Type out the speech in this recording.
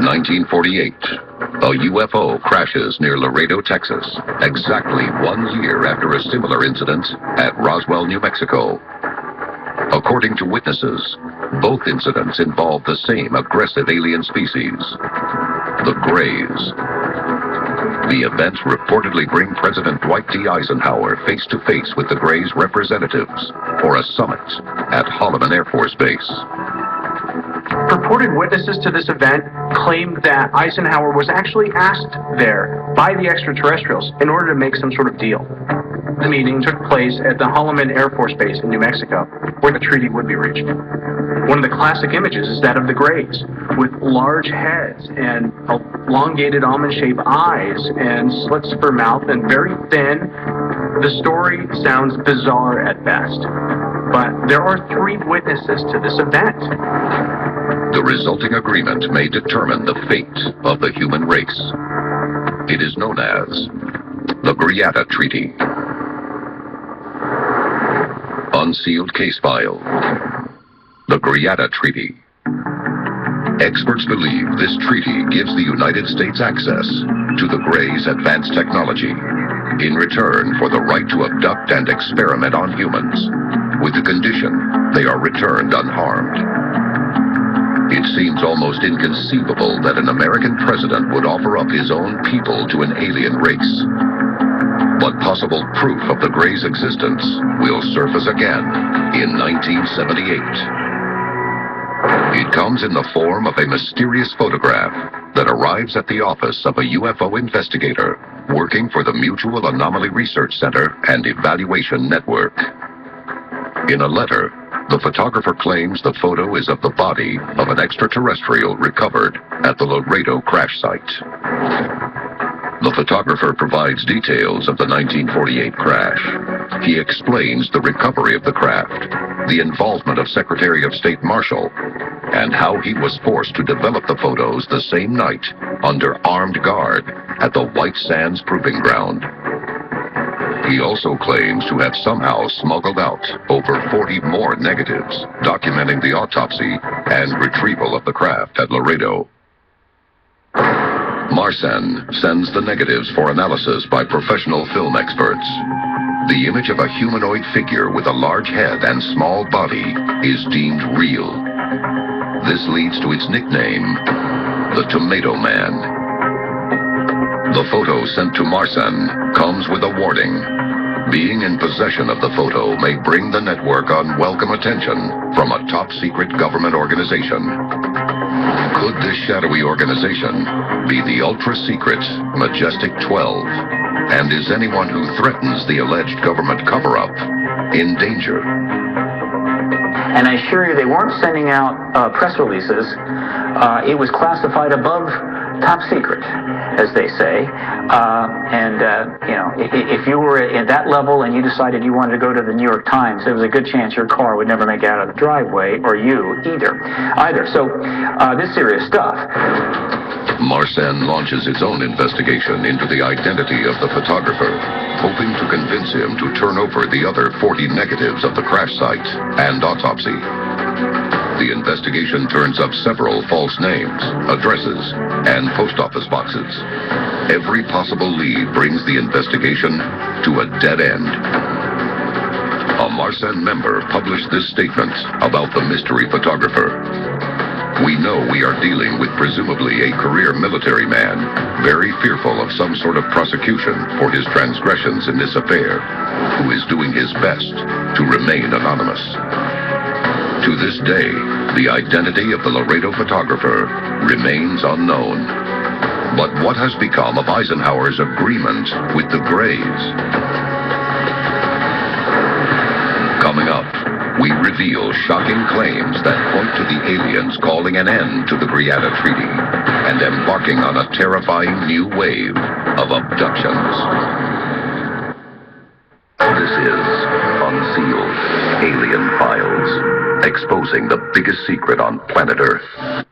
1948, a UFO crashes near Laredo, Texas, exactly 1 year after a similar incident at Roswell, New Mexico. According to witnesses, both incidents involve the same aggressive alien species, the Greys. The events reportedly bring President Dwight D. Eisenhower face-to-face with the Greys' representatives for a summit at Holloman Air Force Base. Purported witnesses to this event claimed that Eisenhower was actually asked there by the extraterrestrials in order to make some sort of deal. The meeting took place at the Holloman Air Force Base in New Mexico, where the treaty would be reached. One of the classic images is that of the Greys, with large heads and elongated almond-shaped eyes and slits for mouth and very thin. The story sounds bizarre at best, but there are 3 witnesses to this event. The resulting agreement may determine the fate of the human race. It is known as the Greada Treaty. Unsealed case file. The Greada Treaty. Experts believe this treaty gives the United States access to the Greys' advanced technology in return for the right to abduct and experiment on humans, with the condition they are returned unharmed. It seems almost inconceivable that an American president would offer up his own people to an alien race. But possible proof of the Greys' existence will surface again in 1978. It comes in the form of a mysterious photograph that arrives at the office of a UFO investigator working for the Mutual Anomaly Research Center and Evaluation Network. In a letter, the photographer claims the photo is of the body of an extraterrestrial recovered at the Laredo crash site. The photographer provides details of the 1948 crash. He explains the recovery of the craft, the involvement of Secretary of State Marshall, and how he was forced to develop the photos the same night under armed guard at the White Sands Proving Ground. He also claims to have somehow smuggled out over 40 more negatives documenting the autopsy and retrieval of the craft at Laredo. Marsan sends the negatives for analysis by professional film experts. The image of a humanoid figure with a large head and small body is deemed real. This leads to its nickname, the Tomato Man. The photo sent to Marsan comes with a warning. Being in possession of the photo may bring the network unwelcome attention from a top-secret government organization. Could this shadowy organization be the ultra-secret Majestic 12? And is anyone who threatens the alleged government cover-up in danger? And I assure you, they weren't sending out press releases. It was classified above top secret, as they say. If you were at that level and you decided you wanted to go to the New York Times, there was a good chance your car would never make it out of the driveway, or you either. So this serious stuff. Marsan launches his own investigation into the identity of the photographer, hoping to convince him to turn over the other 40 negatives of the crash site and autopsy. The investigation turns up several false names, addresses, and post office boxes. Every possible lead brings the investigation to a dead end. A Marsan member published this statement about the mystery photographer. We know we are dealing with presumably a career military man, very fearful of some sort of prosecution for his transgressions in this affair, who is doing his best to remain anonymous. To this day, the identity of the Laredo photographer remains unknown. But what has become of Eisenhower's agreement with the Greys? Coming up, we reveal shocking claims that point to the aliens calling an end to the Greada Treaty and embarking on a terrifying new wave of abductions. This is Unsealed Alien Files, exposing the biggest secret on planet Earth.